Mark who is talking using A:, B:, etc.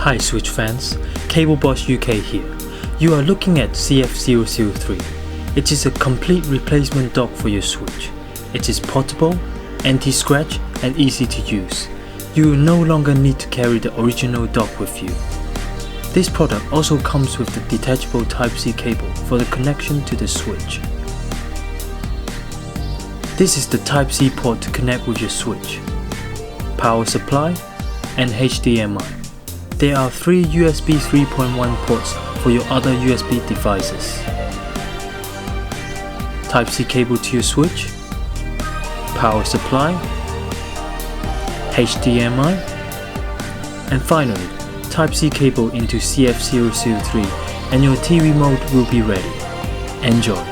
A: Hi Switch fans, Cable Boss UK here. You are looking at CF003. It is a complete replacement dock for your Switch. It is portable, anti-scratch and easy to use. You will no longer need to carry the original dock with you. This product also comes with the detachable Type-C cable for the connection to the Switch. This is the Type-C port to connect with your Switch, power supply and HDMI. There are 3 USB 3.1 ports for your other USB devices. Type-C cable to your Switch, power supply, HDMI, and finally Type-C cable into CF003 and your TV remote will be ready. Enjoy!